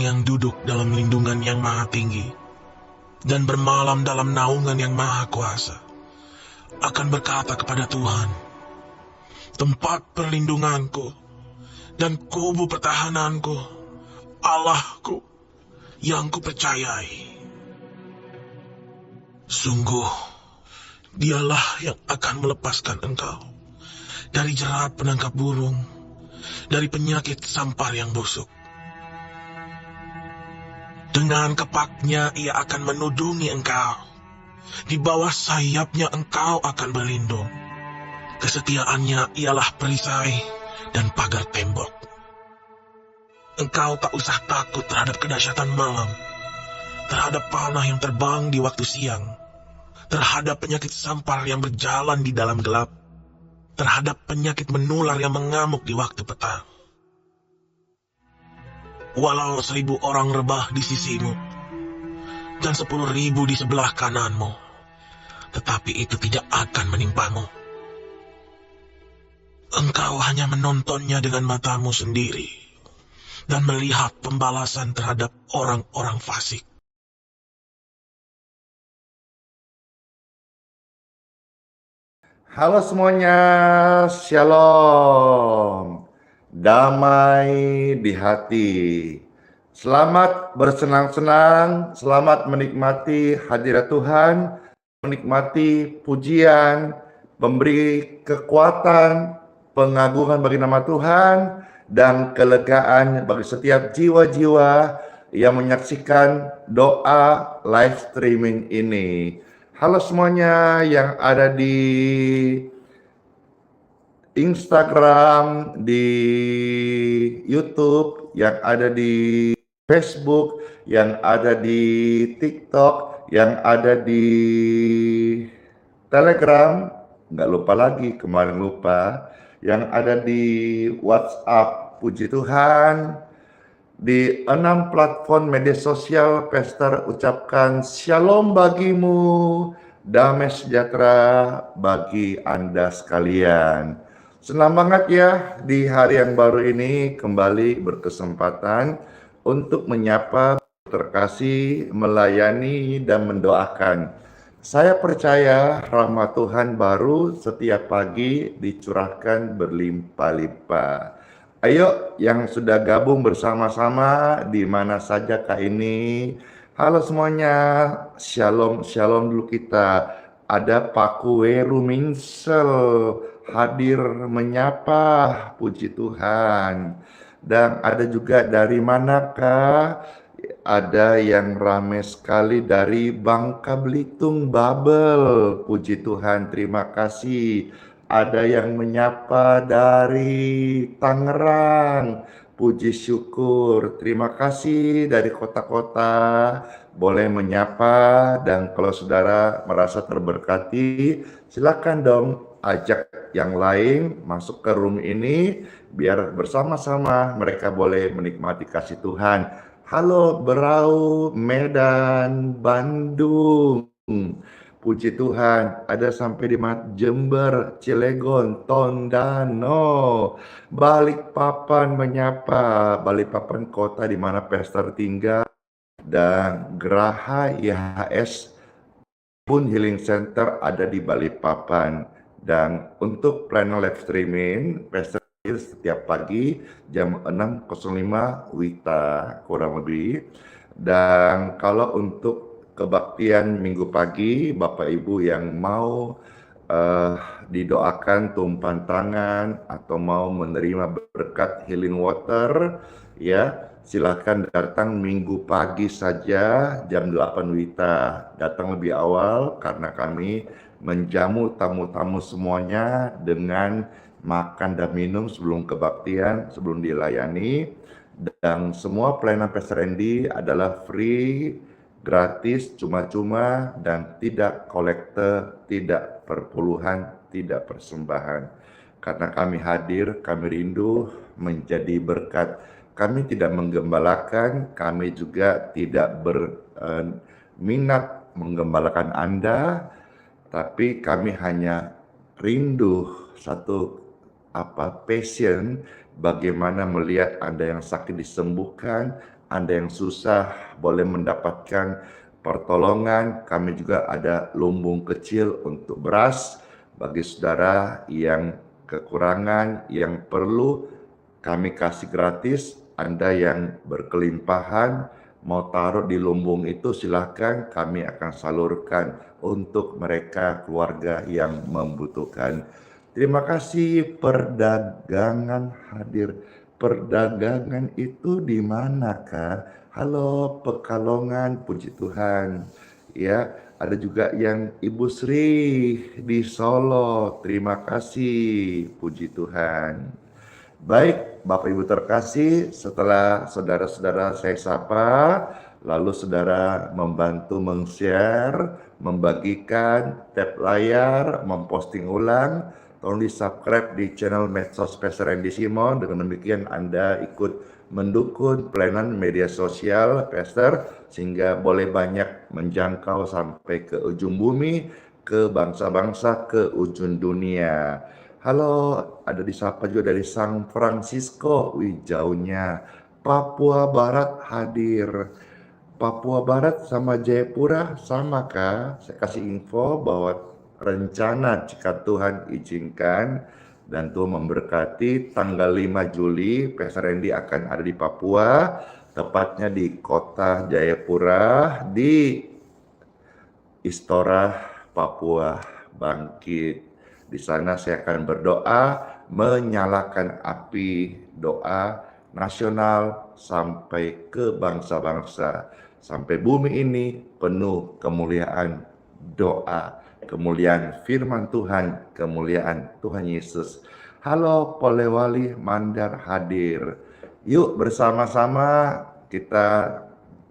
orang yang duduk dalam lindungan yang maha tinggi dan bermalam dalam naungan yang maha kuasa akan berkata kepada Tuhan, tempat perlindunganku dan kubu pertahananku, Allahku yang kupercayai. Sungguh, dialah yang akan melepaskan engkau dari jerat penangkap burung, dari penyakit sampar yang busuk. Dengan kepaknya ia akan menudungi engkau. Di bawah sayapnya engkau akan berlindung. Kesetiaannya ialah perisai dan pagar tembok. Engkau tak usah takut terhadap kedahsyatan malam, terhadap panah yang terbang di waktu siang, terhadap penyakit sampar yang berjalan di dalam gelap, terhadap penyakit menular yang mengamuk di waktu petang. Walau 1000 orang rebah di sisimu dan 10.000 di sebelah kananmu, tetapi itu tidak akan menimpamu. Engkau hanya menontonnya dengan matamu sendiri dan melihat pembalasan terhadap orang-orang fasik. Halo semuanya, shalom, damai di hati. Selamat bersenang-senang, selamat menikmati hadirat Tuhan, menikmati pujian, memberi kekuatan, pengagungan bagi nama Tuhan, dan kelegaan bagi setiap jiwa-jiwa yang menyaksikan doa live streaming ini. Halo semuanya yang ada di Instagram, di YouTube, yang ada di Facebook, yang ada di TikTok, yang ada di Telegram, nggak lupa lagi, kemarin lupa, yang ada di WhatsApp, puji Tuhan. Di 6 platform media sosial, Pastor ucapkan shalom bagimu, damai sejahtera bagi Anda sekalian. Senang banget ya di hari yang baru ini kembali berkesempatan untuk menyapa, terkasih, melayani, dan mendoakan. Saya percaya rahmat Tuhan baru setiap pagi dicurahkan berlimpah-limpah. Ayo yang sudah gabung bersama-sama di mana saja kah ini. Halo semuanya, shalom shalom dulu kita. Ada Pak Kue Rumingsel hadir menyapa, puji Tuhan. Dan ada juga dari manakah? Ada yang ramai sekali dari Bangka Belitung, Babel. Puji Tuhan, terima kasih. Ada yang menyapa dari Tangerang. Puji syukur. Terima kasih dari kota-kota. Boleh menyapa, dan kalau saudara merasa terberkati, silakan dong ajak yang lain masuk ke room ini biar bersama-sama mereka boleh menikmati kasih Tuhan. Halo Berau, Medan, Bandung. Puji Tuhan, ada sampai di Jember, Cilegon, Tondano, Balikpapan menyapa, Balikpapan kota di mana Pastor tinggal, dan Geraha IHS pun Healing Center ada di Balikpapan. Dan untuk plan live streaming, Pastor setiap pagi jam 6.05 WITA kurang lebih. Dan kalau untuk kebaktian minggu pagi, Bapak Ibu yang mau didoakan tumpahan tangan atau mau menerima berkat healing water, ya silakan datang minggu pagi saja jam 8 WITA. Datang lebih awal karena kami menjamu tamu-tamu semuanya dengan makan dan minum sebelum kebaktian, sebelum dilayani. Dan semua pelayanan Pastor Andy adalah free, gratis, cuma-cuma, dan tidak kolekte, tidak perpuluhan, tidak persembahan. Karena kami hadir, kami rindu menjadi berkat. Kami tidak menggembalakan, kami juga tidak berminat menggembalakan Anda, tapi kami hanya rindu satu passion bagaimana melihat Anda yang sakit disembuhkan, Anda yang susah boleh mendapatkan pertolongan. Kami juga ada lumbung kecil untuk beras bagi saudara yang kekurangan, yang perlu kami kasih gratis. Anda yang berkelimpahan mau taruh di lumbung itu silahkan, kami akan salurkan untuk mereka keluarga yang membutuhkan. Terima kasih. Perdagangan hadir. Perdagangan itu di manakah? Halo Pekalongan, puji Tuhan. Ya, ada juga yang Ibu Sri di Solo. Terima kasih, puji Tuhan. Baik, Bapak Ibu terkasih, setelah saudara-saudara saya sapa, lalu saudara membantu meng-share, membagikan, tap layar, memposting ulang, tolong di-subscribe di channel medsos Pastor Andy Simon. Dengan demikian Anda ikut mendukung pelayanan media sosial Pastor, sehingga boleh banyak menjangkau sampai ke ujung bumi, ke bangsa-bangsa, ke ujung dunia. Halo, ada disapa juga dari San Francisco, wih jauhnya. Papua Barat hadir. Papua Barat sama Jayapura sama kah? Saya kasih info bahwa rencana jika Tuhan izinkan dan Tuhan memberkati tanggal 5 Juli Pastor Randy akan ada di Papua, tepatnya di kota Jayapura, di Istora Papua Bangkit. Di sana saya akan berdoa menyalakan api doa nasional sampai ke bangsa-bangsa, sampai bumi ini penuh kemuliaan doa, kemuliaan firman Tuhan, kemuliaan Tuhan Yesus. Halo Polewali Mandar hadir. Yuk bersama-sama kita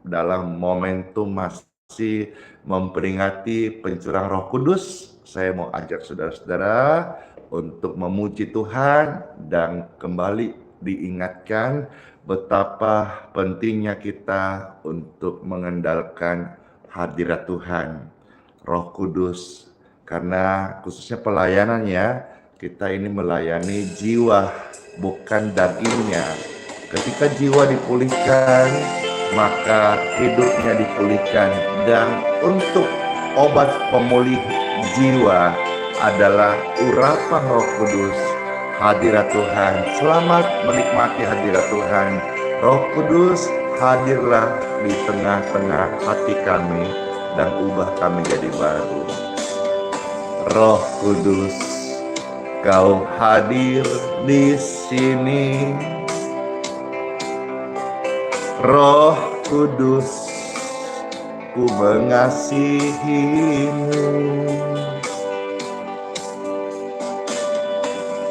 dalam momentum masih memperingati pencurahan Roh Kudus. Saya mau ajak saudara-saudara untuk memuji Tuhan dan kembali diingatkan betapa pentingnya kita untuk mengandalkan hadirat Tuhan, Roh Kudus. Karena khususnya pelayanannya, kita ini melayani jiwa, bukan dagingnya. Ketika jiwa dipulihkan, maka hidupnya dipulihkan. Dan untuk obat pemulih jiwa adalah urapan Roh Kudus, hadirat Tuhan. Selamat menikmati hadirat Tuhan. Roh Kudus, hadirlah di tengah-tengah hati kami dan ubah kami jadi baru. Roh Kudus, Kau hadir di sini. Roh Kudus, ku mengasihimu.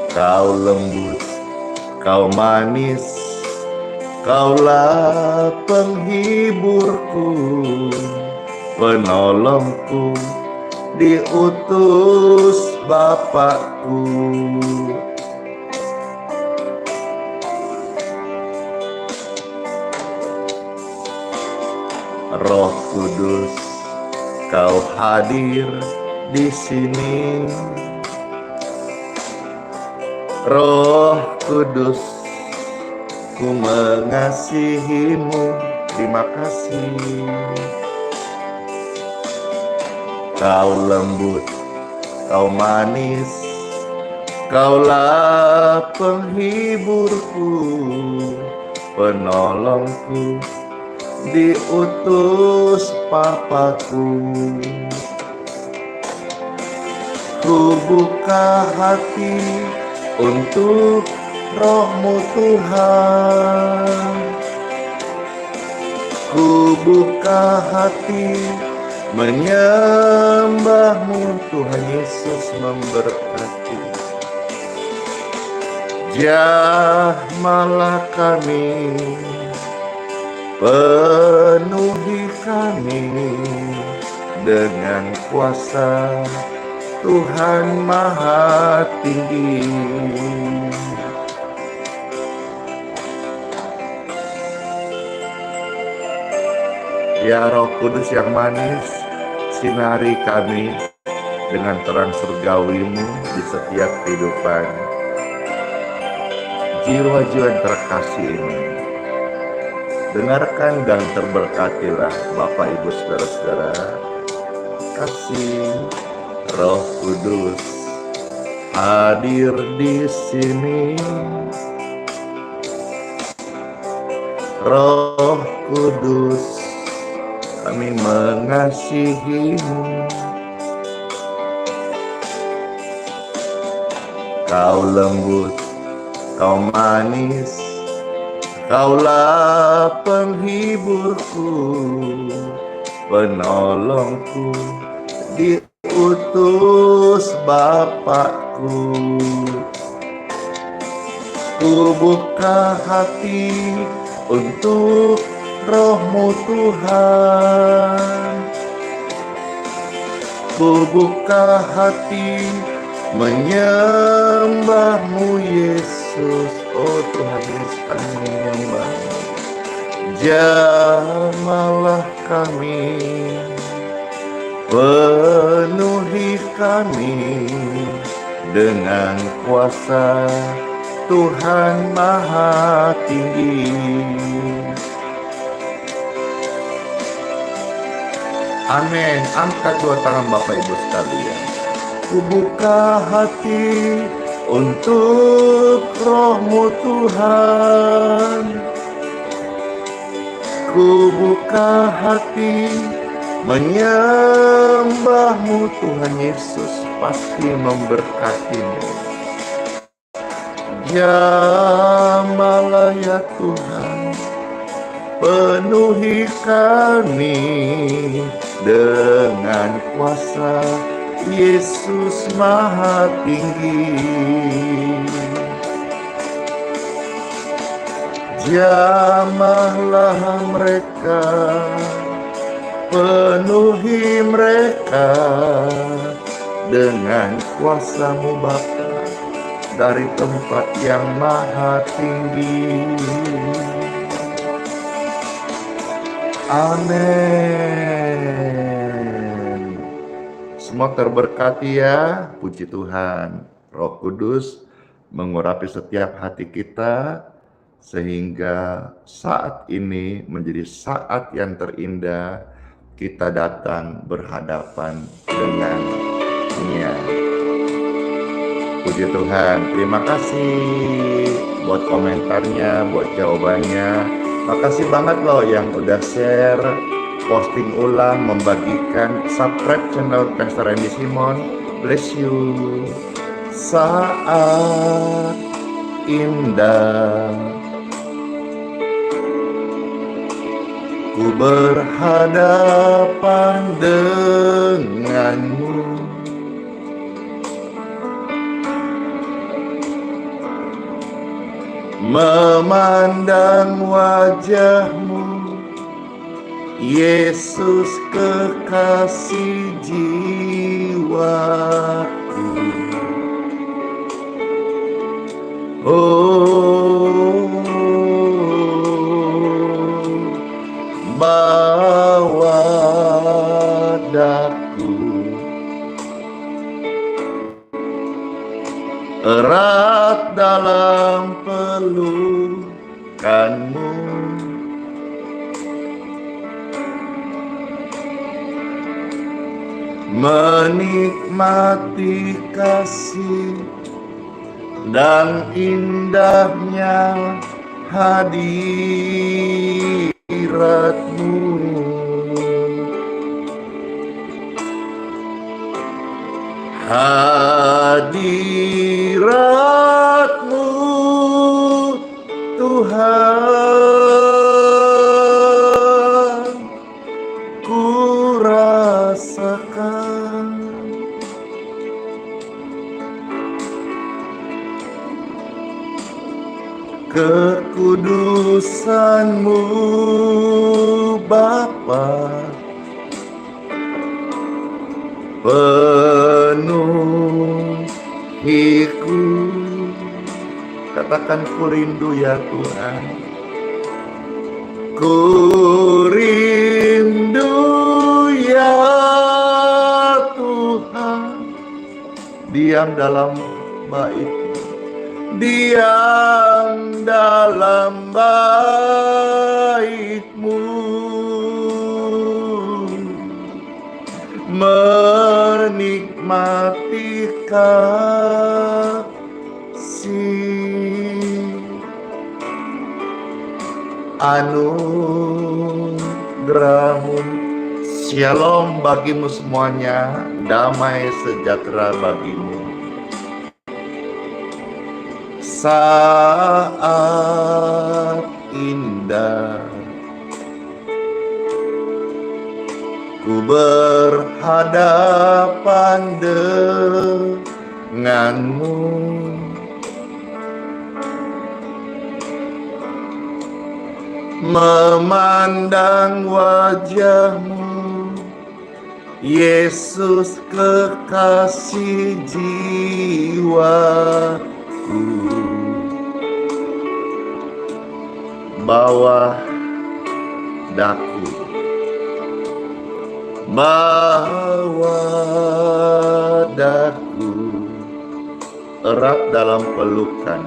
Kau lembut, kau manis, kaulah penghiburku, penolongku, diutus Bapakku. Roh Kudus, Kau hadir di sini. Roh Kudus, ku mengasihimu. Terima kasih. Kau lembut, Kau manis, Kaulah penghiburku, penolongku, diutus Papaku. Ku buka hati untuk Roh-Mu Tuhan. Ku buka hati menyembah-Mu, Tuhan Yesus memberkati. Jamahlah kami, penuhi kami dengan kuasa Tuhan Maha Tinggi. Ya Roh Kudus yang manis, sinari kami dengan terang surgawi-Mu di setiap kehidupan jiwa-jiwa yang terkasih ini. Dengarkan Silakan dan terberkatilah Bapak Ibu Saudara-saudara. Kasih Roh Kudus hadir di sini. Roh Kudus, kami mengasihi-Mu. Kau lembut, Kau manis, Kaulah penghiburku, penolongku, diutus Bapakku. Ku buka hati untuk Roh-Mu Tuhan. Ku buka hati menyembah-Mu Yesus. Oh Tuhan Yesus, kami menyembah-Mu. Jamahlah kami, penuhi kami dengan kuasa Tuhan Maha Tinggi. Amin. Angkat dua tangan Bapak Ibu sekalian. Ku buka hati untuk Roh-Mu Tuhan. Ku buka hati menyembah-Mu Tuhan Yesus, pasti memberkati-Mu. Jamahlah ya Tuhan, penuhi kami dengan kuasa Yesus Maha Tinggi. Jamahlah mereka, penuhi mereka dengan kuasa-Mu Bapa dari tempat yang maha tinggi. Amin. Semua terberkati ya, puji Tuhan. Roh Kudus mengurapi setiap hati kita, sehingga saat ini menjadi saat yang terindah kita datang berhadapan dengan-Nya. Puji Tuhan, terima kasih buat komentarnya, buat jawabannya. Makasih banget loh yang udah share, posting ulang, membagikan, subscribe channel Pastor Randy Simon. Bless you. Saat indah ku berhadapan denganmu, memandang wajah-Mu, Yesus kekasih jiwaku. Oh, bawa daku erat dalam pelukan-Mu, menikmati kasih dan indahnya hadirat-Mu. Hadirat-Mu Tuhan, ku rasakan kekudusan-Mu Bapa, penuhiku. Katakan ku rindu ya Tuhan, ku rindu ya Tuhan. Diam dalam bait-Mu, diam dalam bait-Mu, menikmati kasih anugerah-Mu. Shalom bagimu semuanya, damai sejahtera bagimu. Saat indah ku berhadapan denganmu, memandang wajahmu, Yesus kekasih jiwaku. Bawah daku, bawah daku, erat dalam pelukan,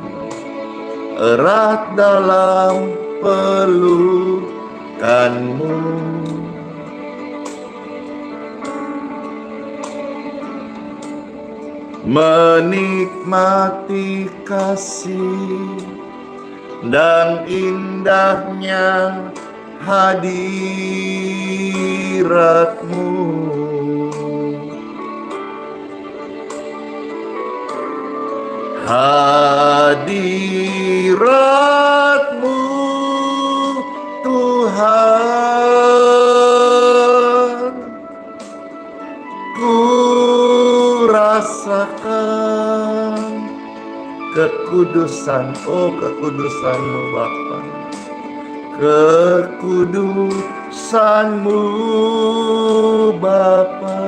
erat dalam pelukan-Mu. Menikmati kasih dan indahnya hadirat-Mu. Hadirat-Mu Tuhan, ku rasakan kekudusan, oh kekudusan-Mu Bapa, kekudusan-Mu Bapa,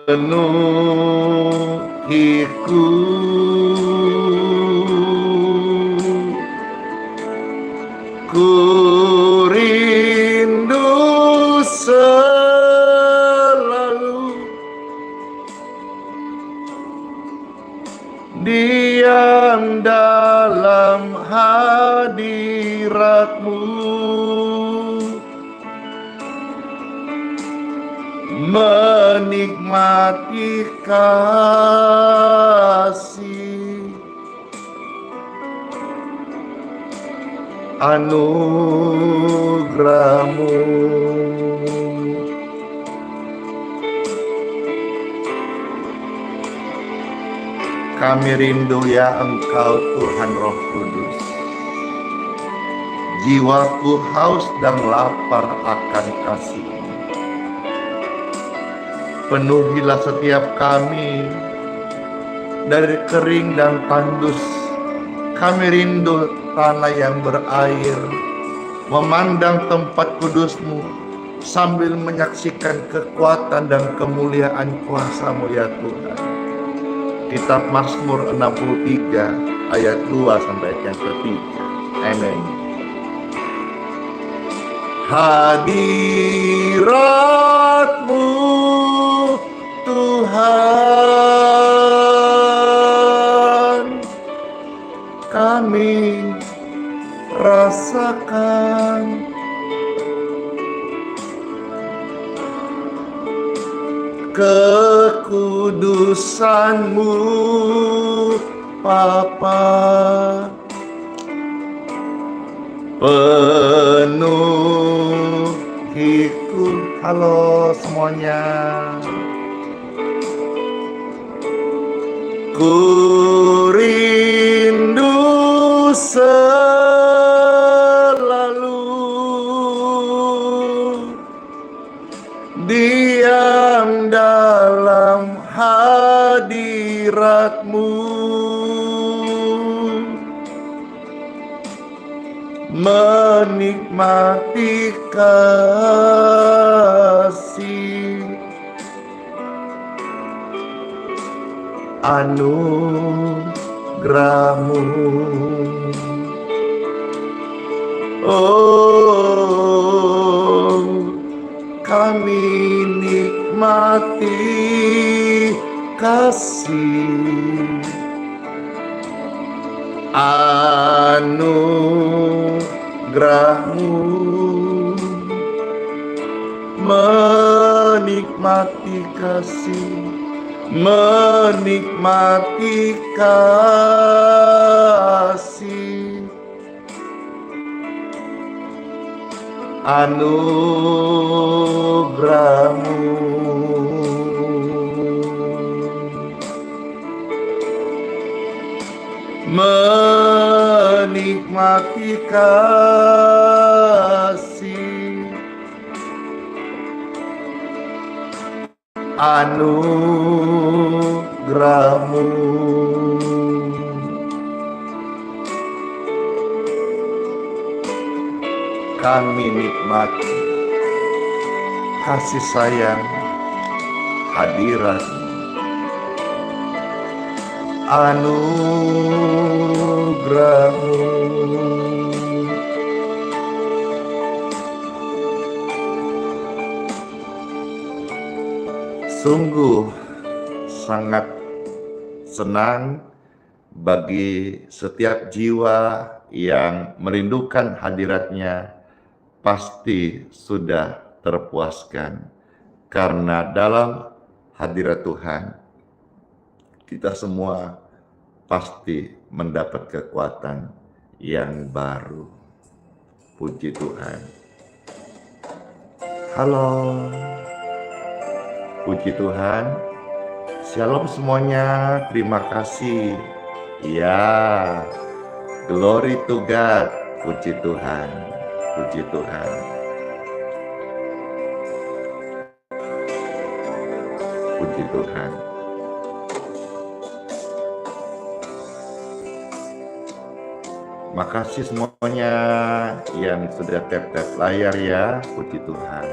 penuhiku, ku rindu selalu diam dalam hadirat-Mu, menikmati kasih anugerah-Mu. Kami rindu ya Engkau Tuhan Roh Kudus. Jiwaku haus dan lapar akan kasih-Mu. Penuhilah setiap kami dari kering dan tandus. Kami rindu tanah yang berair, memandang tempat kudus-Mu, sambil menyaksikan kekuatan dan kemuliaan kuasa-Mu ya Tuhan. Kitab Mazmur 63 ayat 2 sampai yang ketiga. Amin. Hadirat-Mu Tuhan, kami rasakan kekudusan-Mu Bapa, penuhiku. Halo semuanya, ku rindu selalu diam dalam hadirat-Mu, menikmati kasih anugerah-Mu. Oh, kami nikmati kasih anugerah-Mu. menikmati kasih, menikmati kasih anugerah-Mu. Menikmati kasih anugerah-Mu. Kami nikmati kasih sayang, hadirat, anugerah-Mu. Sungguh sangat senang bagi setiap jiwa yang merindukan hadirat-Nya, pasti sudah terpuaskan, karena dalam hadirat Tuhan kita semua pasti mendapat kekuatan yang baru. Puji Tuhan. Halo, puji Tuhan. Shalom semuanya, terima kasih. Ya, glory to God. Puji Tuhan, puji Tuhan. Puji Tuhan. Makasih semuanya yang sudah tap-tap layar ya, puji Tuhan.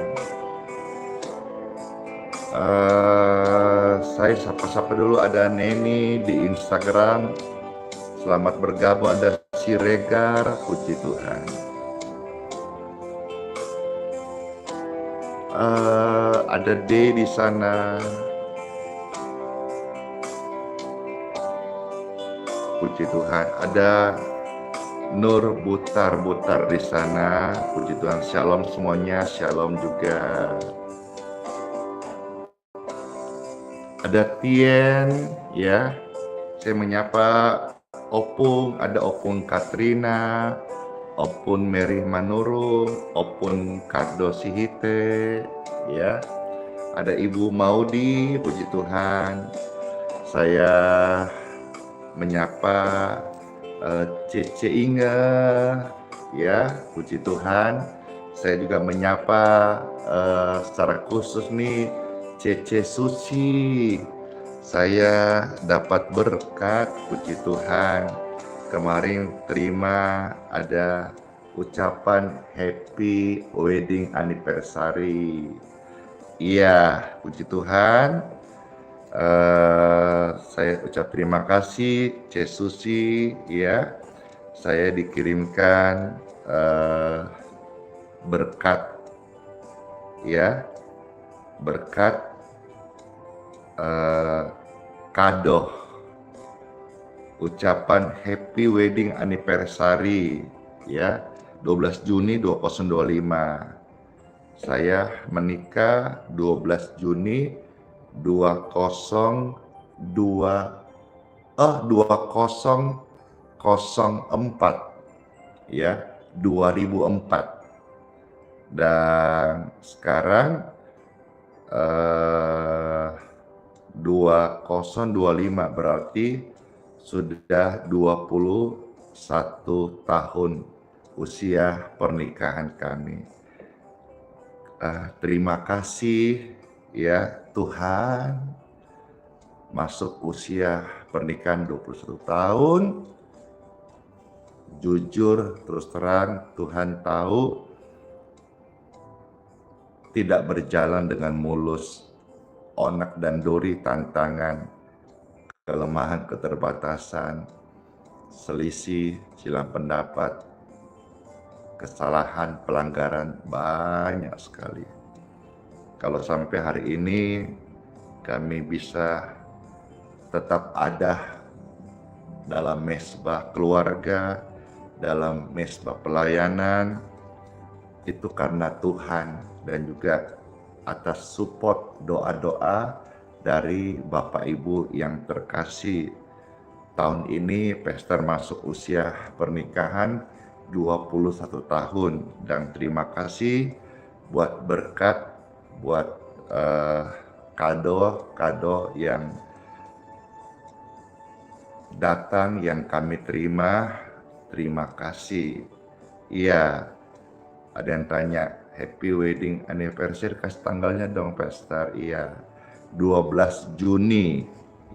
Saya sapa-sapa dulu, ada Neni di Instagram. Selamat bergabung, ada Siregar, puji Tuhan. Ada D di sana. Puji Tuhan. Ada Nur Butar-Butar di sana. Puji Tuhan. Shalom semuanya, shalom juga. Ada Tien, ya. Saya menyapa Opung, ada Opung Katrina, Opung Mary Manurung, Opung Kardo Sihite, ya. Ada Ibu Maudi, puji Tuhan. Saya menyapa Cece Inge, ya, puji Tuhan. Saya juga menyapa secara khusus nih Cece Susi. Saya dapat berkat, puji Tuhan. Kemarin terima ada ucapan happy wedding anniversary. Iya, puji Tuhan. Saya ucap terima kasih C Susi, ya. Saya dikirimkan berkat, ya, berkat kado ucapan happy wedding anniversary, ya, 12 Juni 2025. Saya menikah 12 Juni 2004, ya, 2004. Dan sekarang 2025, berarti sudah 21 tahun usia pernikahan kami. Terima kasih ya Tuhan, masuk usia pernikahan 21 tahun. Jujur terus terang, Tuhan tahu tidak berjalan dengan mulus. Onak dan dori, tantangan, kelemahan, keterbatasan, selisih, silang pendapat, kesalahan, pelanggaran, banyak sekali. Kalau sampai hari ini kami bisa tetap ada dalam mesbah keluarga, dalam mesbah pelayanan, itu karena Tuhan dan juga atas support doa-doa dari Bapak Ibu yang terkasih. Tahun ini Pastor masuk usia pernikahan 21 tahun, dan terima kasih buat berkat, buat kado-kado yang datang yang kami terima. Terima kasih. Iya, ada yang tanya happy wedding anniversary, kasih tanggalnya dong Pastor. Iya, 12 Juni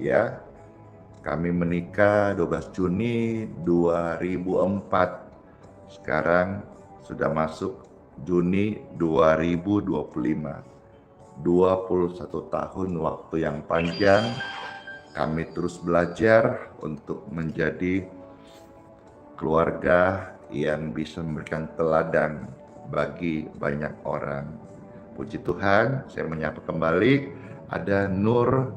ya. Kami menikah 12 Juni 2004. Sekarang sudah masuk Juni 2025. 21 tahun, waktu yang panjang. Kami terus belajar untuk menjadi keluarga yang bisa memberikan teladan bagi banyak orang. Puji Tuhan, saya menyapa kembali ada Nur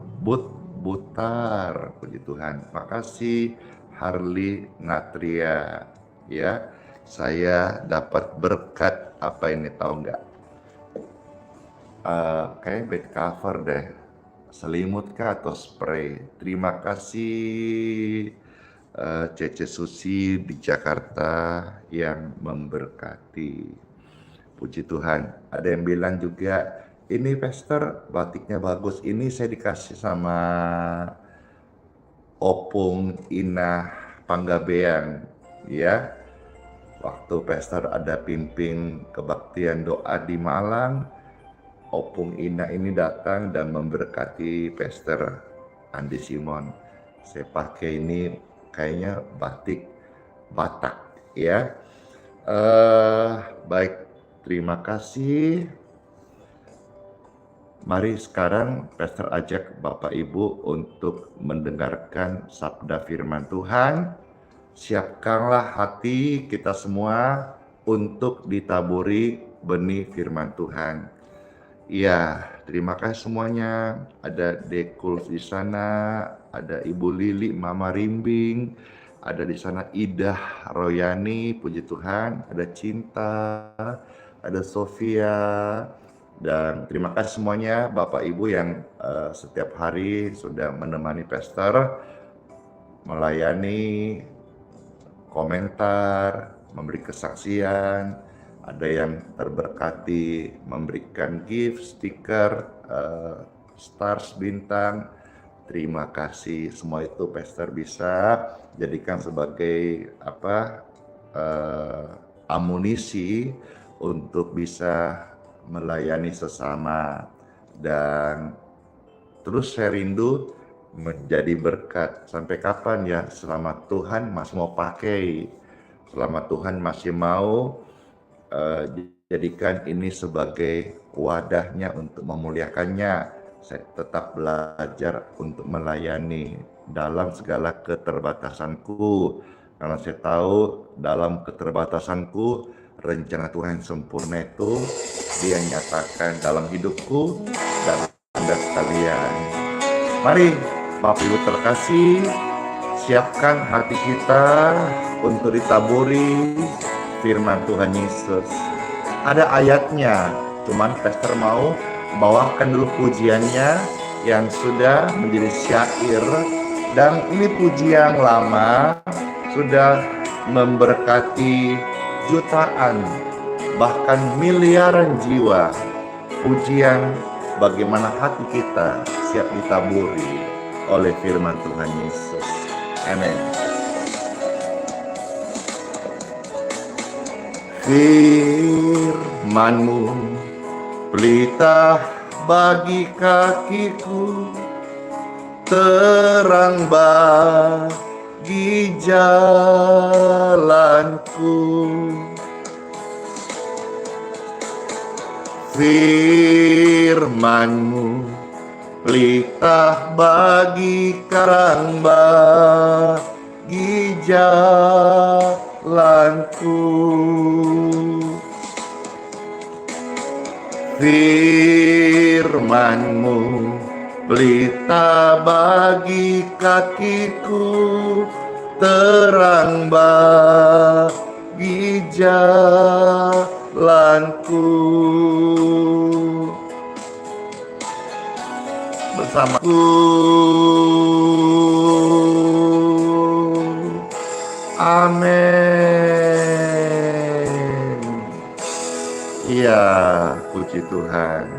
Butar. Puji Tuhan. Makasih Harley Natria. Ya, saya dapat berkat apa ini, tahu nggak? Kayak bed cover deh. Selimut kah atau spray? Terima kasih Cece Susi di Jakarta yang memberkati. Puji Tuhan. Ada yang bilang juga, ini Pastor batiknya bagus. Ini saya dikasih sama Opung Inah Panggabean ya. Waktu Pastor ada pimpin kebaktian doa di Malang, Opung Inah ini datang dan memberkati Pastor Andi Simon. Saya pakai ini kayaknya batik Batak ya. Baik, terima kasih. Mari sekarang Pastor ajak Bapak Ibu untuk mendengarkan sabda firman Tuhan. Siapkanlah hati kita semua untuk ditaburi benih firman Tuhan. Ya, terima kasih semuanya. Ada Dekul di sana, ada Ibu Lili, Mama Rimbing, ada di sana Idah Royani, puji Tuhan, ada Cinta, ada Sofia. Dan terima kasih semuanya Bapak Ibu yang setiap hari sudah menemani Pastor, melayani, komentar, memberi kesaksian. Ada yang terberkati memberikan gift, stiker, stars, bintang. Terima kasih, semua itu Pastor bisa jadikan sebagai amunisi untuk bisa melayani sesama, dan terus saya rindu menjadi berkat. Sampai kapan ya? Selama Tuhan masih mau pakai, selama Tuhan masih mau jadikan ini sebagai wadahnya untuk memuliakannya, saya tetap belajar untuk melayani dalam segala keterbatasanku, karena saya tahu dalam keterbatasanku rencana Tuhan sempurna itu Dia nyatakan dalam hidupku dan Anda sekalian. Mari Bapak Ibu terkasih, siapkan hati kita untuk ditaburi firman Tuhan Yesus. Ada ayatnya, cuman Pastor mau bawakan dulu pujiannya yang sudah menjadi syair, dan ini pujian lama sudah memberkati jutaan bahkan miliaran jiwa. Pujian bagaimana hati kita siap ditaburi oleh firman Tuhan Yesus. Amin. Firman-Mu pelita bagi kakiku, terang bagi jalanku. Firman-Mu pelita bagi karang bagi jalanku. Firman-Mu pelita bagi kakiku, terang bagi jalanku. bersama. Amin. Iya, puji Tuhan.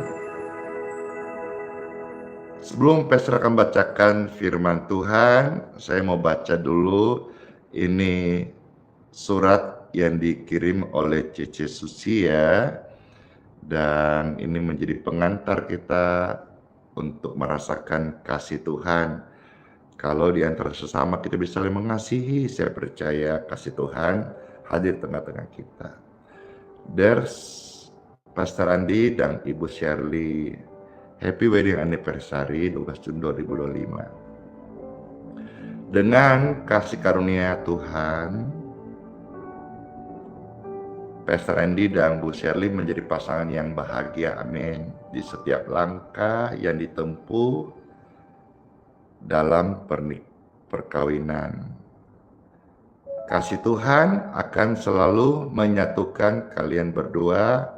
Sebelum Pastor akan bacakan firman Tuhan, saya mau baca dulu ini surat yang dikirim oleh Cece Susi ya. Dan ini menjadi pengantar kita untuk merasakan kasih Tuhan. Kalau di antara sesama kita bisa saling mengasihi, saya percaya kasih Tuhan hadir tengah-tengah kita. There's Pastor Andi dan Ibu Shirley, happy wedding anniversary 12 Juni 2025. Dengan kasih karunia Tuhan, Pastor Andi dan Bu Shirley menjadi pasangan yang bahagia, amin. Di setiap langkah yang ditempuh dalam perkawinan. Kasih Tuhan akan selalu menyatukan kalian berdua,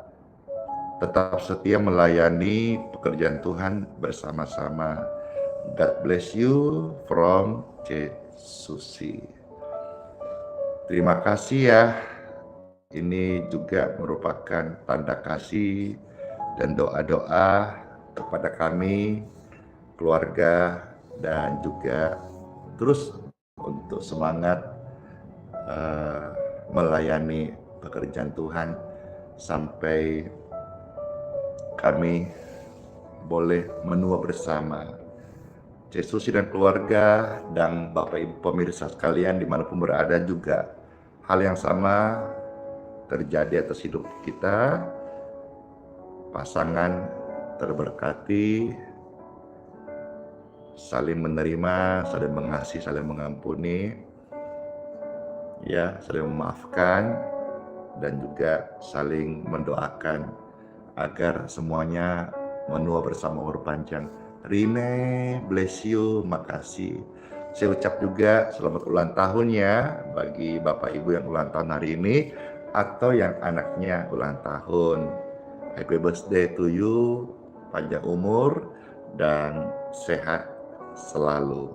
tetap setia melayani pekerjaan Tuhan bersama-sama. God bless you from C. Susi. Terima kasih ya. Ini juga merupakan tanda kasih dan doa-doa kepada kami, keluarga, dan juga terus untuk semangat melayani pekerjaan Tuhan sampai kami boleh menua bersama. Yesus dan keluarga dan Bapak Ibu pemirsa sekalian dimanapun berada juga hal yang sama terjadi atas hidup kita. Pasangan terberkati, saling menerima, saling mengasihi, saling mengampuni, ya, saling memaafkan, dan juga saling mendoakan agar semuanya menua bersama umur panjang. Rine, bless you, makasih. Saya ucap juga selamat ulang tahun ya bagi Bapak Ibu yang ulang tahun hari ini atau yang anaknya ulang tahun. Happy birthday to you, panjang umur dan sehat selalu.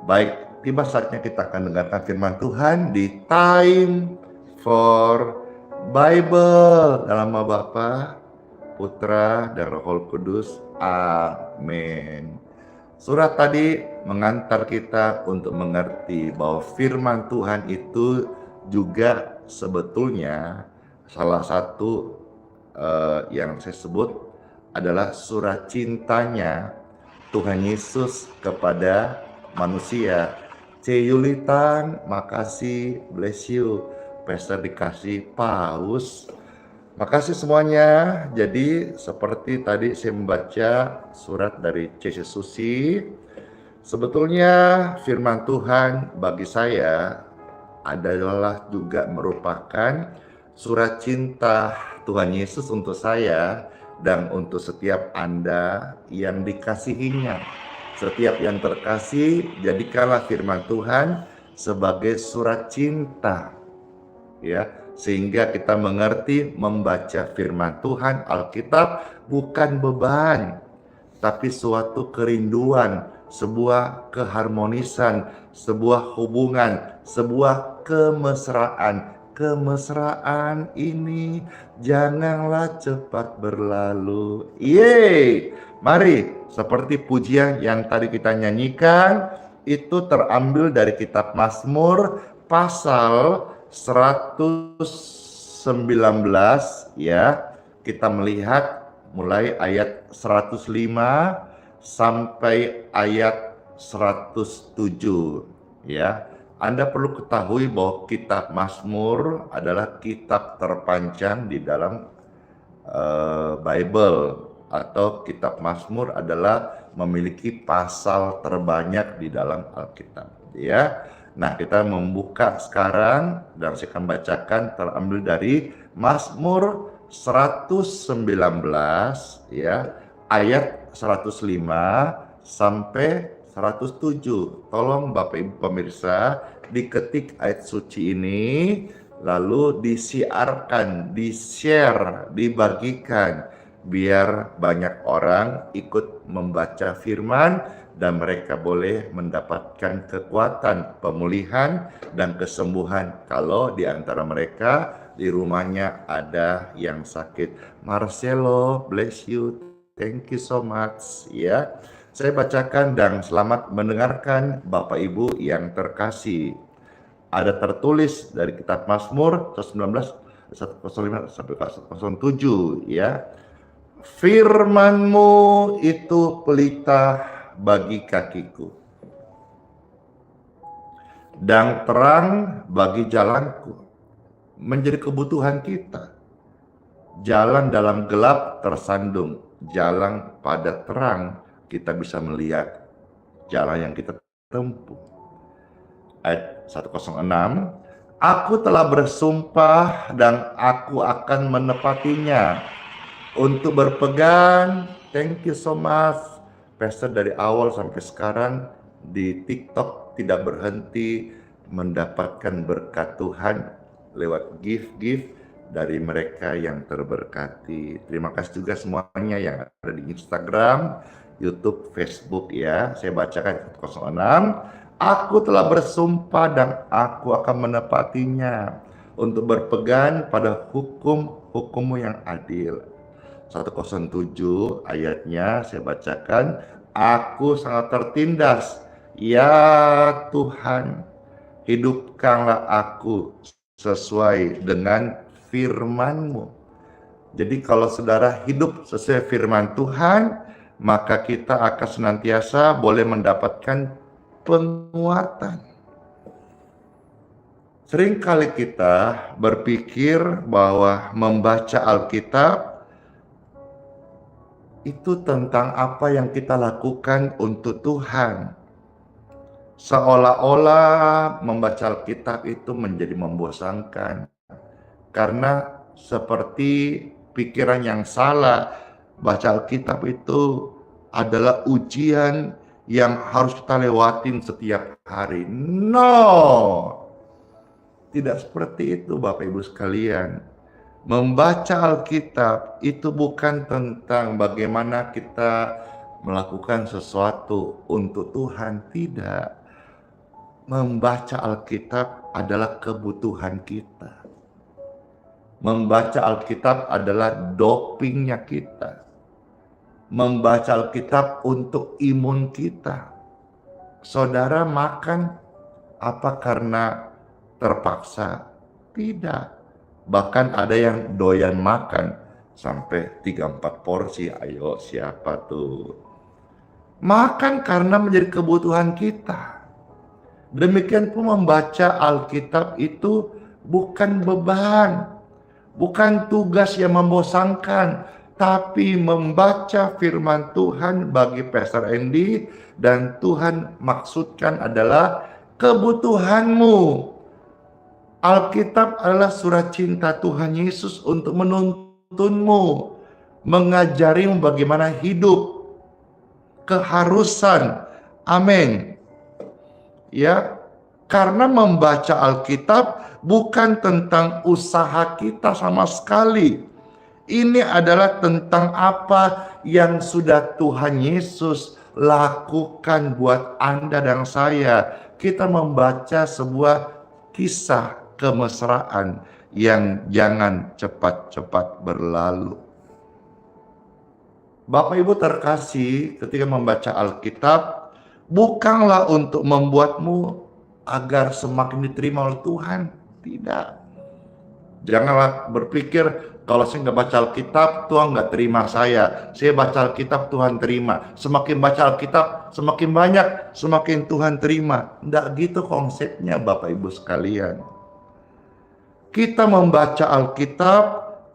Baik, tiba saatnya kita akan dengarkan firman Tuhan di Time for Bible. Dalam nama Bapa, Putra, dan Roh Kudus. Amin. Surat tadi mengantar kita untuk mengerti bahwa firman Tuhan itu juga sebetulnya salah satu yang saya sebut adalah surat cintanya Tuhan Yesus kepada manusia. C. Yulitan, makasih, bless you. Pastor dikasih paus. Makasih semuanya. Jadi seperti tadi saya membaca surat dari C. Susi. Sebetulnya firman Tuhan bagi saya adalah juga merupakan surat cinta Tuhan Yesus untuk saya dan untuk setiap Anda yang dikasihinya. Setiap yang terkasih, jadikanlah firman Tuhan sebagai surat cinta, ya, sehingga kita mengerti membaca firman Tuhan Alkitab bukan beban, tapi suatu kerinduan, sebuah keharmonisan, sebuah hubungan, sebuah kemesraan. Kemesraan ini janganlah cepat berlalu. Yeay! Mari, seperti pujian yang tadi kita nyanyikan, itu terambil dari kitab Mazmur pasal 119 ya. Kita melihat mulai ayat 105 sampai ayat 107 ya. Anda perlu ketahui bahwa kitab Mazmur adalah kitab terpanjang di dalam Bible, atau kitab Mazmur adalah memiliki pasal terbanyak di dalam Alkitab ya. Nah, kita membuka sekarang dan saya akan bacakan terambil dari Mazmur 119 ya, ayat 105 sampai 107. Tolong Bapak Ibu pemirsa diketik ayat suci ini, lalu disiarkan, di-share, dibagikan, biar banyak orang ikut membaca firman dan mereka boleh mendapatkan kekuatan, pemulihan, dan kesembuhan kalau di antara mereka di rumahnya ada yang sakit. Marcelo, bless you. Thank you so much ya. Saya bacakan dan selamat mendengarkan Bapak Ibu yang terkasih. Ada tertulis dari kitab Mazmur 119 105 sampai 107 ya. Firman-Mu itu pelita bagi kakiku dan terang bagi jalanku. Menjadi kebutuhan kita. Jalan dalam gelap tersandung, jalan pada terang kita bisa melihat jalan yang kita tempuh. Ayat 106, aku telah bersumpah dan aku akan menepatinya untuk berpegang. Thank you so much. Pastor dari awal sampai sekarang di TikTok tidak berhenti mendapatkan berkat Tuhan lewat gift dari mereka yang terberkati. Terima kasih juga semuanya yang ada di Instagram, YouTube, Facebook ya. Saya bacakan 106. Aku telah bersumpah dan aku akan menepatinya untuk berpegang pada hukum-hukum-Mu yang adil. 107 ayatnya saya bacakan. Aku sangat tertindas. Ya Tuhan, hidupkanlah aku sesuai dengan firman-Mu. Jadi kalau saudara hidup sesuai firman Tuhan, maka kita akan senantiasa boleh mendapatkan penguatan. Seringkali kita berpikir bahwa membaca Alkitab itu tentang apa yang kita lakukan untuk Tuhan. Seolah-olah membaca Alkitab itu menjadi membosankan. Karena seperti pikiran yang salah, baca Alkitab itu adalah ujian yang harus kita lewatin setiap hari. No, tidak seperti itu Bapak Ibu sekalian. Membaca Alkitab itu bukan tentang bagaimana kita melakukan sesuatu untuk Tuhan, tidak. Membaca Alkitab adalah kebutuhan kita. Membaca Alkitab adalah dopingnya kita. Membaca Alkitab untuk imun kita. Saudara makan apa karena terpaksa? Tidak. Bahkan ada yang doyan makan sampai 3-4 porsi. Ayo siapa tuh? Makan karena menjadi kebutuhan kita. Demikian pun membaca Alkitab itu bukan beban. Bukan tugas yang membosankan. Tapi membaca firman Tuhan bagi Pastor Andy dan Tuhan maksudkan adalah kebutuhanmu. Alkitab adalah surat cinta Tuhan Yesus untuk menuntunmu, mengajarimu bagaimana hidup, keharusan. Amin. Ya, karena membaca Alkitab bukan tentang usaha kita sama sekali. Ini adalah tentang apa yang sudah Tuhan Yesus lakukan buat Anda dan saya. Kita membaca sebuah kisah kemesraan yang jangan cepat-cepat berlalu. Bapak Ibu terkasih, ketika membaca Alkitab, bukanlah untuk membuatmu agar semakin diterima oleh Tuhan. Tidak. Janganlah berpikir, kalau saya nggak baca Alkitab, Tuhan nggak terima saya. Saya baca Alkitab, Tuhan terima. Semakin baca Alkitab, semakin banyak, semakin Tuhan terima. Nggak gitu konsepnya Bapak Ibu sekalian. Kita membaca Alkitab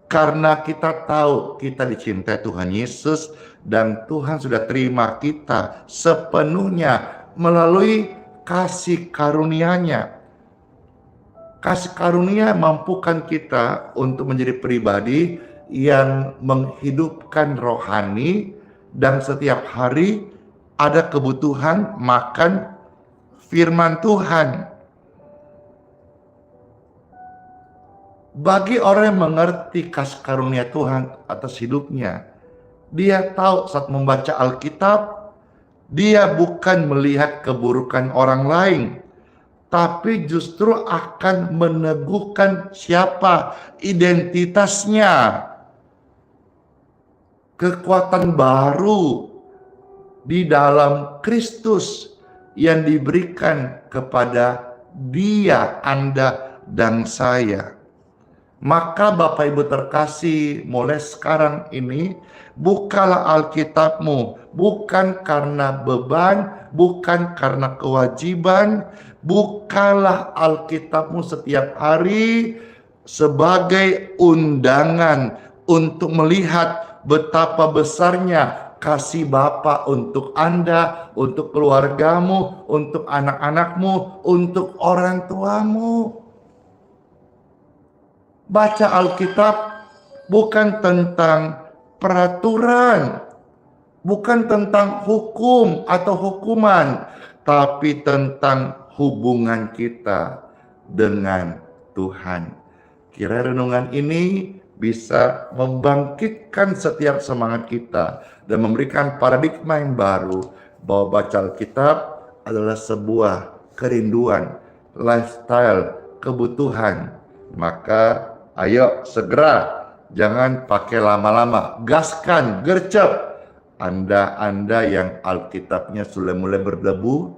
karena kita tahu kita dicintai Tuhan Yesus. Dan Tuhan sudah terima kita sepenuhnya melalui kasih karunia-Nya. Kasih karunia mampukan kita untuk menjadi pribadi yang menghidupkan rohani dan setiap hari ada kebutuhan makan firman Tuhan. Bagi orang yang mengerti kasih karunia Tuhan atas hidupnya, Dia tahu saat membaca Alkitab, dia bukan melihat keburukan orang lain, tapi justru akan meneguhkan siapa identitasnya. Kekuatan baru di dalam Kristus yang diberikan kepada dia, Anda, dan saya. Maka Bapak Ibu terkasih, mulai sekarang ini bukalah Alkitabmu, bukan karena beban, bukan karena kewajiban. Bukalah Alkitabmu setiap hari sebagai undangan untuk melihat betapa besarnya kasih Bapa untuk Anda, untuk keluargamu, untuk anak-anakmu, untuk orang tuamu. Baca Alkitab bukan tentang peraturan, bukan tentang hukum atau hukuman, tapi tentang hubungan kita dengan Tuhan. Kira renungan ini bisa membangkitkan setiap semangat kita dan memberikan paradigma yang baru bahwa baca Alkitab adalah sebuah kerinduan, lifestyle, kebutuhan. Maka ayo segera, jangan pakai lama-lama, gaskan, gercep. Anda yang Alkitabnya sudah mulai berdebu,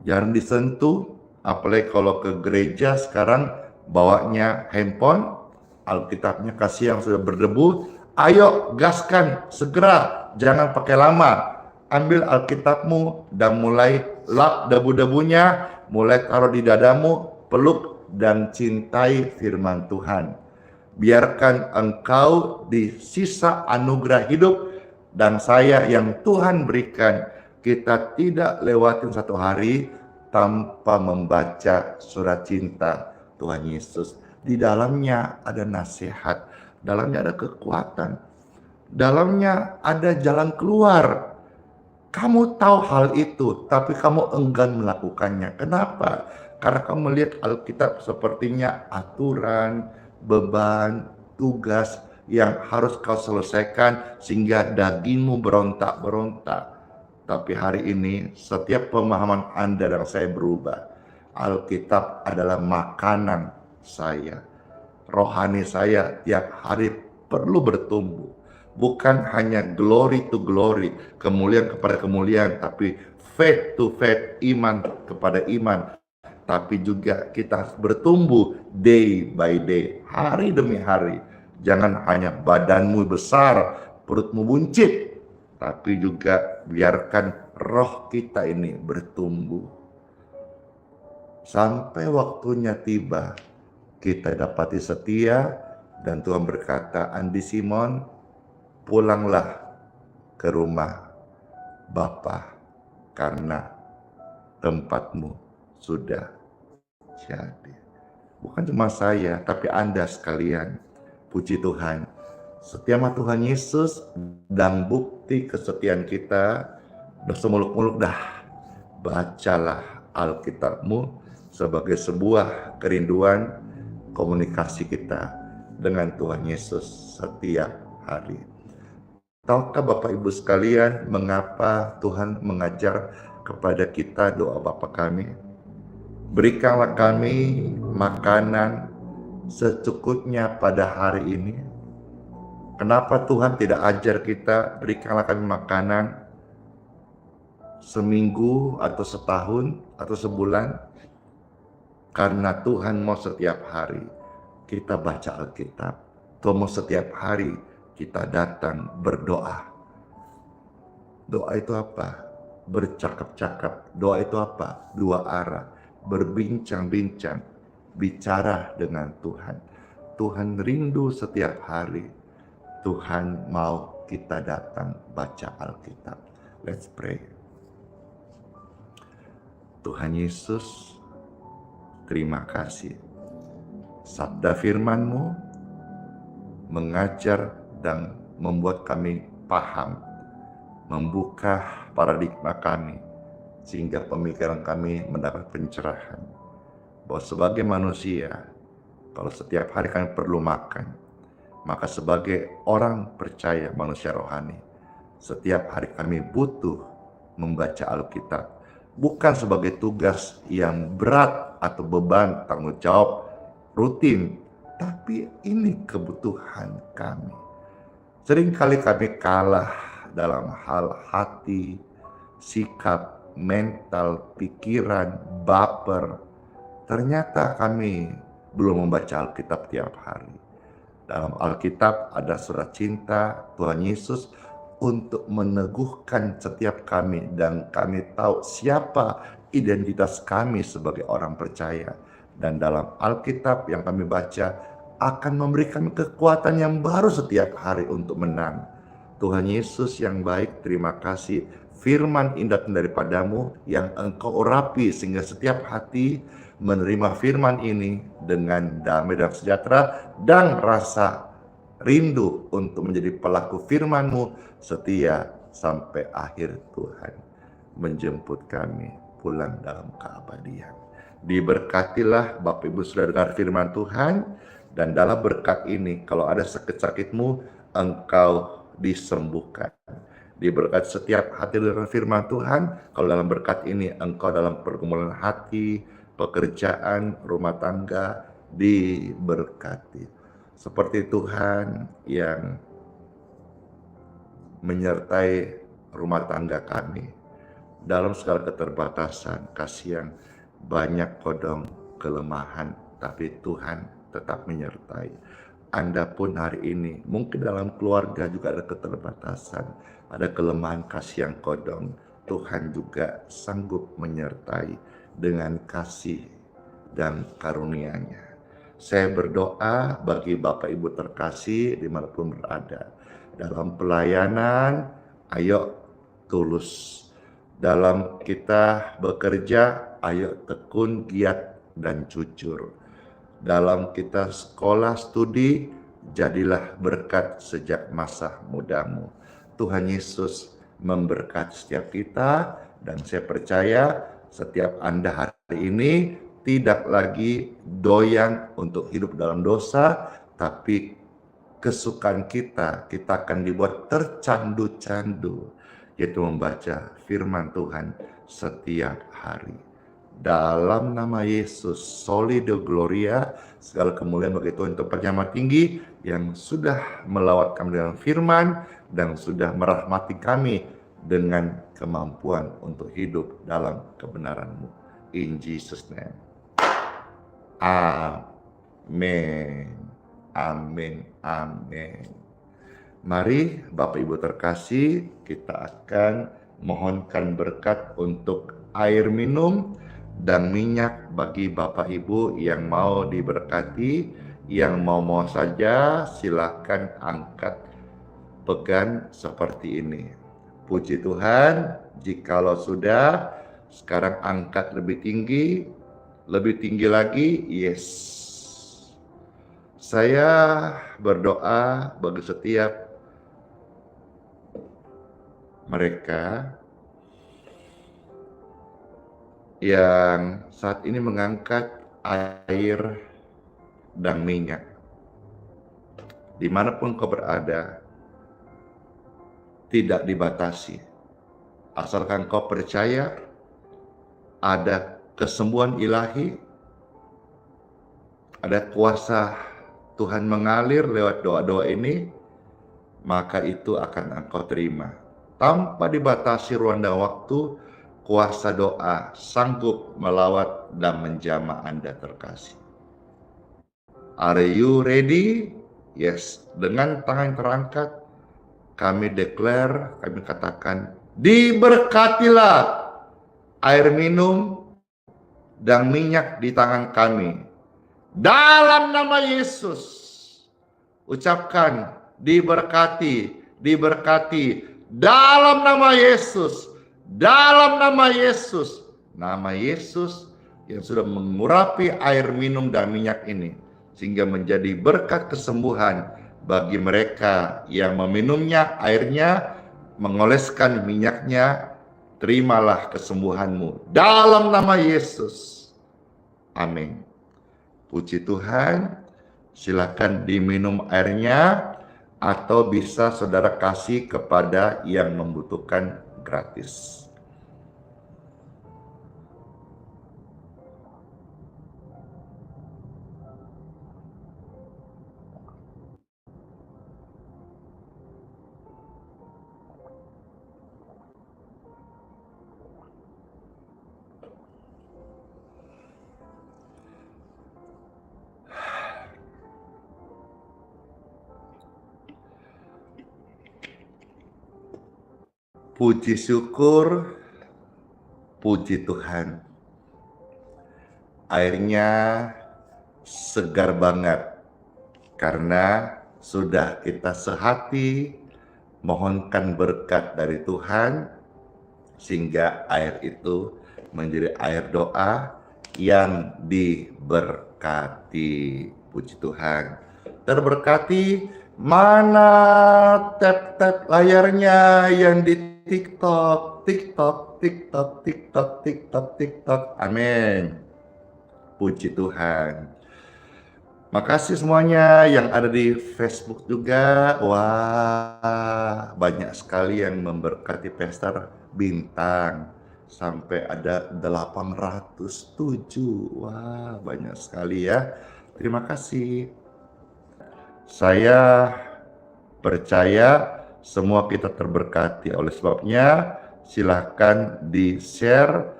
jangan disentuh. Apalagi kalau ke gereja sekarang bawanya handphone, Alkitabnya kasih yang sudah berdebu. Ayo gaskan, segera, jangan pakai lama. Ambil Alkitabmu dan mulai lap debu-debunya, mulai taruh di dadamu, peluk dan cintai firman Tuhan. Biarkan engkau di sisa anugerah hidup dan saya yang Tuhan berikan, kita tidak lewatin satu hari tanpa membaca surat cinta Tuhan Yesus. Di dalamnya ada nasihat, dalamnya ada kekuatan, dalamnya ada jalan keluar. Kamu tahu hal itu, tapi kamu enggan melakukannya. Kenapa? Karena kamu melihat Alkitab sepertinya aturan, beban, tugas yang harus kau selesaikan sehingga dagingmu berontak-berontak. Tapi hari ini setiap pemahaman Anda dan saya berubah. Alkitab adalah makanan saya. Rohani saya tiap hari perlu bertumbuh. Bukan hanya glory to glory, kemuliaan kepada kemuliaan, tapi faith to faith, iman kepada iman. Tapi juga kita harus bertumbuh day by day, hari demi hari. Jangan hanya badanmu besar, perutmu buncit, tapi juga biarkan roh kita ini bertumbuh. Sampai waktunya tiba, kita dapati setia, dan Tuhan berkata, Andi Simon, pulanglah ke rumah Bapa, karena tempatmu sudah jadi. Bukan cuma saya, tapi Anda sekalian. Puji Tuhan. Setia sama Tuhan Yesus dan bukti kesetiaan kita. Udah semuluk-muluk dah. Bacalah Alkitabmu sebagai sebuah kerinduan komunikasi kita dengan Tuhan Yesus setiap hari. Tahukah Bapak Ibu sekalian mengapa Tuhan mengajar kepada kita doa Bapa kami? Berikanlah kami makanan secukupnya pada hari ini. Kenapa Tuhan tidak ajar kita berikanlah kami makanan seminggu atau setahun atau sebulan? Karena Tuhan mau setiap hari kita baca Alkitab. Tuhan mau setiap hari kita datang berdoa. Doa itu apa? Bercakap-cakap. Doa itu apa? Dua arah. Berbincang-bincang. Bicara dengan Tuhan. Tuhan rindu setiap hari. Tuhan mau kita datang baca Alkitab. Let's pray. Tuhan Yesus, terima kasih. Sabda firman-Mu mengajar dan membuat kami paham, membuka paradigma kami, sehingga pemikiran kami mendapat pencerahan. Bahwa sebagai manusia, kalau setiap hari kami perlu makan, Maka sebagai orang percaya manusia rohani, setiap hari kami butuh membaca Alkitab. Bukan sebagai tugas yang berat atau beban tanggung jawab rutin, tapi ini kebutuhan kami. Seringkali kami kalah dalam hal hati, sikap, mental, pikiran, baper. Ternyata kami belum membaca Alkitab tiap hari. Dalam Alkitab ada surat cinta Tuhan Yesus untuk meneguhkan setiap kami, dan kami tahu siapa identitas kami sebagai orang percaya. Dan dalam Alkitab yang kami baca akan memberikan kekuatan yang baru setiap hari untuk menang. Tuhan Yesus yang baik, terima kasih. Firman indah daripadamu yang Engkau urapi sehingga setiap hati menerima firman ini dengan damai dan sejahtera dan rasa rindu untuk menjadi pelaku firman-Mu setia sampai akhir. Tuhan menjemput kami pulang dalam keabadian. Diberkatilah Bapak Ibu sudah dengar firman Tuhan, dan dalam berkat ini kalau ada sakit-sakitmu engkau disembuhkan. Diberkati setiap hati dengan firman Tuhan, kalau dalam berkat ini engkau dalam pergumulan hati, pekerjaan, rumah tangga diberkati. Seperti Tuhan yang menyertai rumah tangga kami dalam segala keterbatasan, kasih yang banyak kodong kelemahan, tapi Tuhan tetap menyertai. Anda pun hari ini mungkin dalam keluarga juga ada keterbatasan, ada kelemahan, kasih yang kodong. Tuhan juga sanggup menyertai dengan kasih dan karunia-Nya. Saya berdoa bagi Bapak Ibu terkasih dimanapun berada. Dalam pelayanan, ayo tulus. Dalam kita bekerja, ayo tekun, giat, dan jujur. Dalam kita sekolah, studi, jadilah berkat sejak masa mudamu. Tuhan Yesus memberkati setiap kita, dan saya percaya setiap Anda hari ini tidak lagi doyan untuk hidup dalam dosa, tapi kesukaan kita akan dibuat tercandu-candu, yaitu membaca firman Tuhan setiap hari. Dalam nama Yesus, Soli Deo Gloria, segala kemuliaan bagi Tuhan tempat yang maha tinggi, yang sudah melawat kami dengan firman, dan sudah merahmati kami dengan kemampuan untuk hidup dalam kebenaran-Mu. In Jesus' name. Amin. Amin. Amin. Mari Bapak Ibu terkasih, kita akan mohonkan berkat untuk air minum dan minyak bagi Bapak Ibu yang mau diberkati. Yang mau saja silakan angkat, pegang seperti ini. Puji Tuhan, jikalau sudah, sekarang angkat lebih tinggi lagi, yes. Saya berdoa bagi setiap mereka yang saat ini mengangkat air dan minyak. Dimanapun kau berada, tidak dibatasi. Asalkan kau percaya ada kesembuhan ilahi, ada kuasa Tuhan mengalir lewat doa-doa ini, maka itu akan engkau terima. Tanpa dibatasi ruang dan waktu, kuasa doa sanggup melawat dan menjamah Anda terkasih. Are you ready? Yes. Dengan tangan terangkat, kami declare, kami katakan, diberkatilah air minum dan minyak di tangan kami. Dalam nama Yesus, ucapkan diberkati, diberkati. Dalam nama Yesus, dalam nama Yesus. Nama Yesus yang sudah mengurapi air minum dan minyak ini, sehingga menjadi berkat kesembuhan bagi mereka yang meminumnya, airnya, mengoleskan minyaknya. Terimalah kesembuhanmu dalam nama Yesus. Amin. Puji Tuhan, silakan diminum airnya atau bisa saudara kasih kepada yang membutuhkan gratis. Puji syukur, puji Tuhan. Airnya segar banget karena sudah kita sehati mohonkan berkat dari Tuhan sehingga air itu menjadi air doa yang diberkati. Puji Tuhan. Terberkati. Mana tap-tap layarnya yang di TikTok, TikTok, TikTok, TikTok, TikTok, TikTok. Amin. Puji Tuhan. Makasih semuanya yang ada di Facebook juga. Wah, banyak sekali yang memberkati Pastor Bintang. Sampai ada 807. Wah, banyak sekali ya. Terima kasih. Saya percaya semua kita terberkati. Oleh sebabnya, silahkan di-share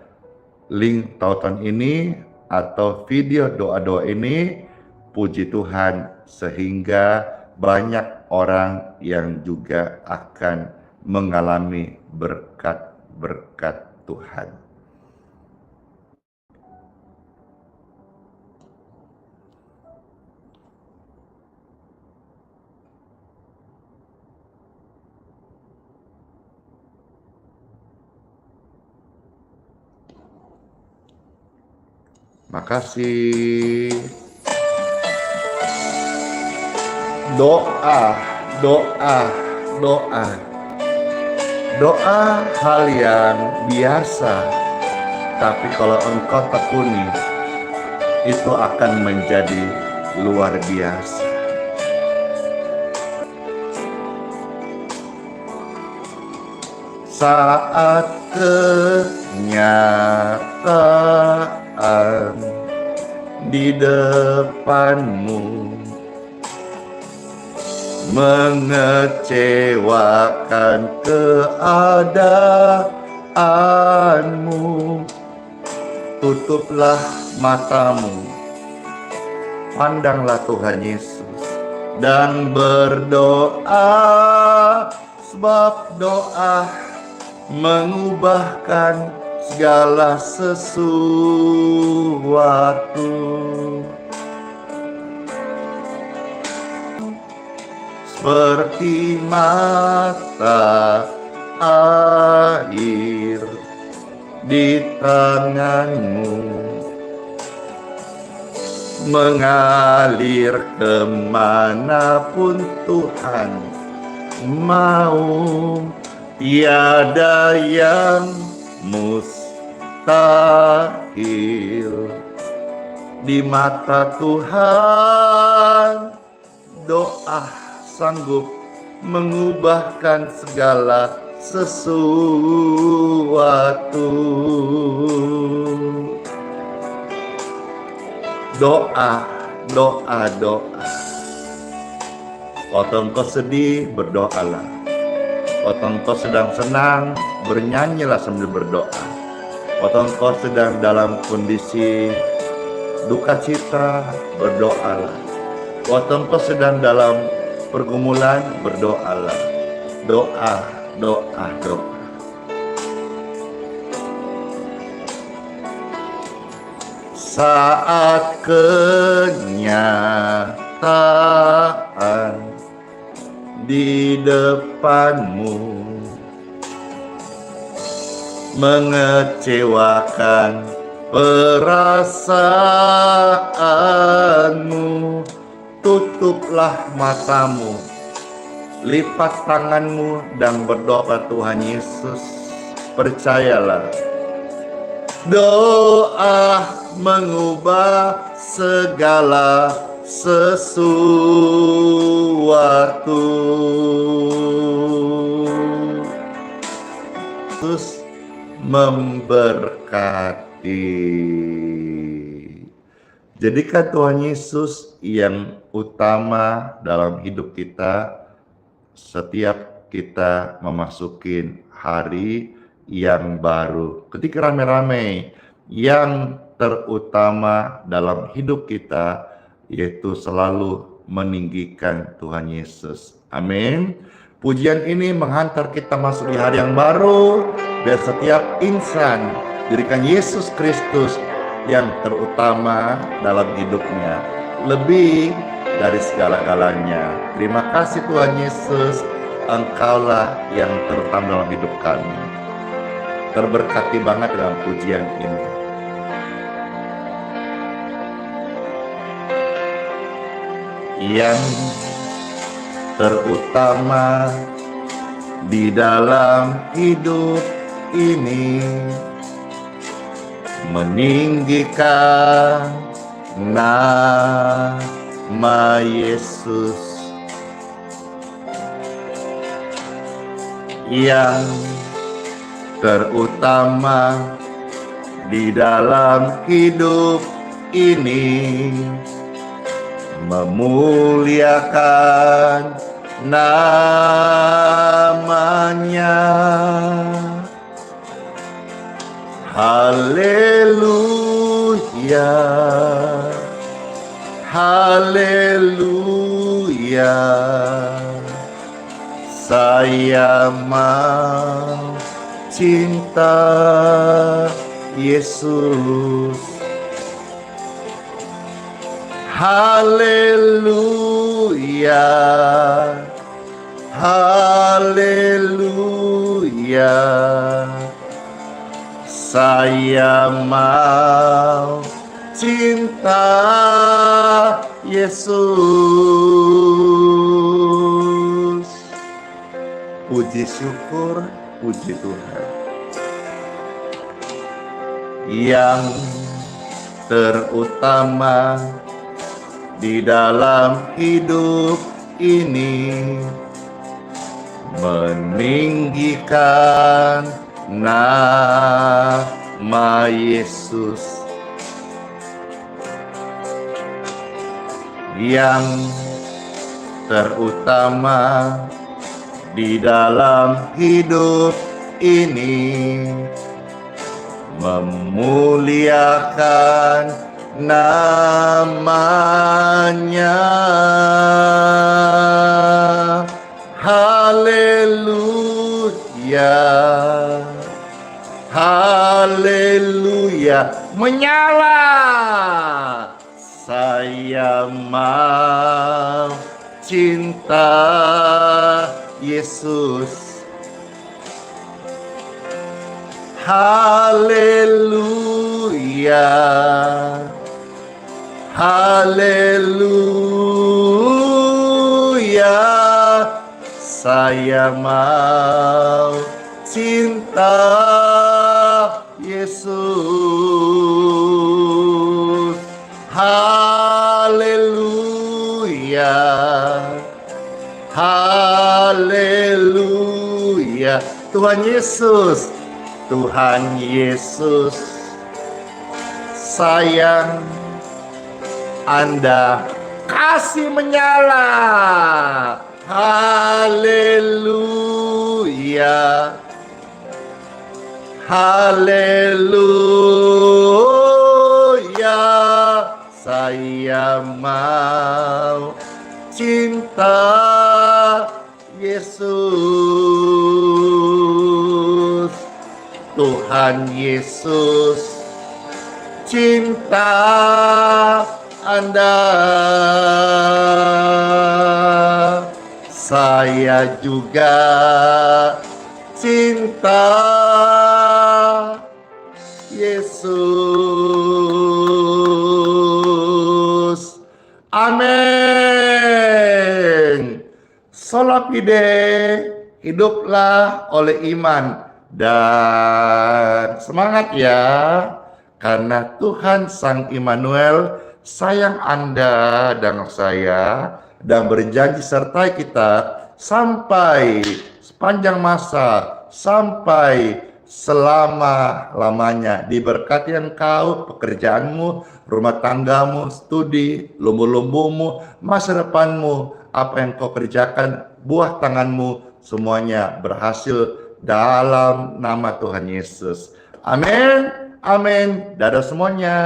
link tautan ini atau video doa-doa ini. Puji Tuhan, sehingga banyak orang yang juga akan mengalami berkat-berkat Tuhan. Makasih. Doa, doa, doa. Doa hal yang biasa, tapi kalau engkau tekuni, itu akan menjadi luar biasa. Saat kenyataan di depanmu mengecewakan keadaanmu, tutuplah matamu, pandanglah Tuhan Yesus dan berdoa, sebab doa mengubahkan segala sesuatu. Seperti mata air di tanganmu mengalir kemanapun Tuhan mau, tiada yang mustahil di mata Tuhan. Doa sanggup mengubahkan segala sesuatu. Doa, doa, doa. Waktu engkau sedih, berdoalah. Waktu engkau sedang senang, bernyanyilah sambil berdoa. Waktu engkau sedang dalam kondisi duka cita, berdoalah. Waktu engkau sedang dalam pergumulan, berdoalah. Doa, doa, doa. Saat kenyataan di depanmu mengecewakan perasaanmu, tutuplah matamu, lipat tanganmu dan berdoa Tuhan Yesus. Percayalah, doa mengubah segala sesuatu. Yesus memberkati. Jadikan Tuhan Yesus yang utama dalam hidup kita setiap kita memasuki hari yang baru. Ketika rame-rame, yang terutama dalam hidup kita yaitu selalu meninggikan Tuhan Yesus. Amin. Pujian ini menghantar kita masuk di hari yang baru, biar setiap insan dirikan Yesus Kristus yang terutama dalam hidupnya, lebih dari segala-galanya. Terima kasih Tuhan Yesus, Engkaulah yang terutama dalam hidup kami. Terberkati banget dalam pujian ini. Yang terutama di dalam hidup ini, meninggikan nama Yesus. Yang terutama di dalam hidup ini, memuliakan namanya. Haleluya, haleluya, saya mau cinta Yesus. Haleluya, haleluya, saya mau cinta Yesus. Puji syukur, puji Tuhan. Yang terutama di dalam hidup ini, meninggikan nama Yesus. Yang terutama di dalam hidup ini, memuliakan namanya. Haleluya, haleluya, menyala. Saya mau cinta Yesus. Haleluya, haleluya, saya mau cinta Yesus. Haleluya, haleluya, Tuhan Yesus, Tuhan Yesus sayang, Anda kasih menyala. Haleluya, haleluya, saya mau cinta Yesus. Tuhan Yesus cinta Anda, saya juga cinta Yesus. Amin. Sola Fide, hiduplah oleh iman. Dan semangat ya, karena Tuhan Sang Immanuel sayang Anda dan saya, dan berjanji sertai kita sampai sepanjang masa, sampai selama-lamanya. Diberkati engkau, pekerjaanmu, rumah tanggamu, studi, lumbu-lumbumu, masa depanmu, apa yang kau kerjakan, buah tanganmu, semuanya berhasil dalam nama Tuhan Yesus. Amin, amin. Dadah semuanya,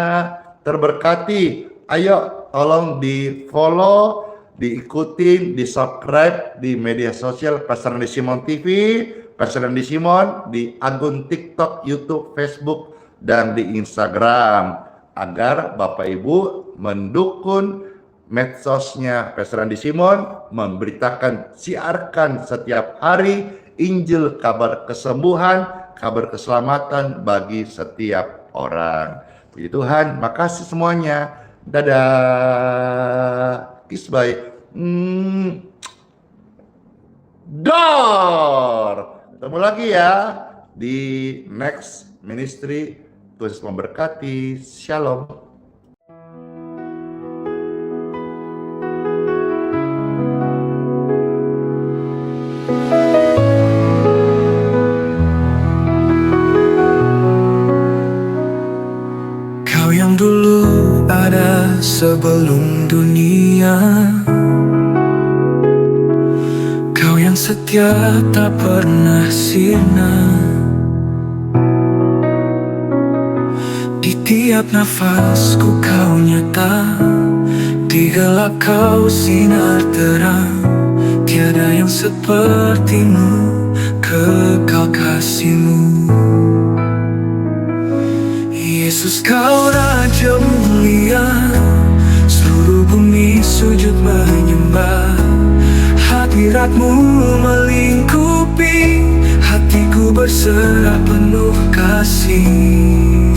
terberkati. Ayo tolong di follow, diikutin, di subscribe di media sosial Pastor Randy Simon TV, Pastor Randy Simon di akun TikTok, YouTube, Facebook, dan di Instagram, agar Bapak Ibu mendukung medsosnya Pastor Randy Simon, memberitakan, siarkan setiap hari Injil, kabar kesembuhan, kabar keselamatan bagi setiap orang. Puji Tuhan, makasih semuanya. Dadah. Kiss bye. Dor. Ketemu lagi ya di next ministry. Tuhan Yesus memberkati. Shalom. Kau yang dulu ada sebelum dunia, Kau yang setia tak pernah sirna. Di tiap nafasku Kau nyata, di gelap Kau sinar terang. Tiada yang sepertimu, kekal kasih-Mu. Yesus, Kau Raja mulia, seluruh bumi sujud menyembah. Hadirat-Mu melingkupi, hatiku berserah penuh kasih.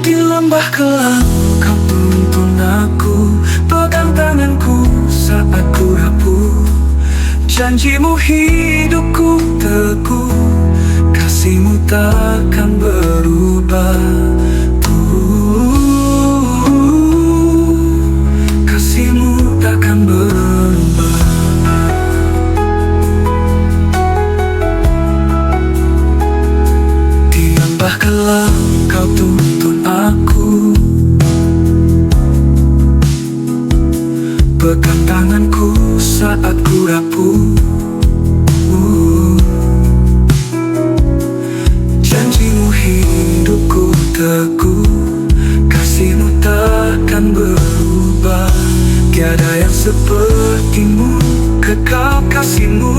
Di lembah kelam Kau tuntun aku, pegang tanganku saat ku rapuh. Janji-Mu hidupku teguh, kasih-Mu takkan berubah. Kasih-Mu takkan berubah. Di lembah kelam Kau tuntun aku, pegang tanganku saat ku rapuh. Janji-Mu hidupku teguh, kasih-Mu takkan berubah. Tiada yang seperti-Mu, kekal kasih-Mu.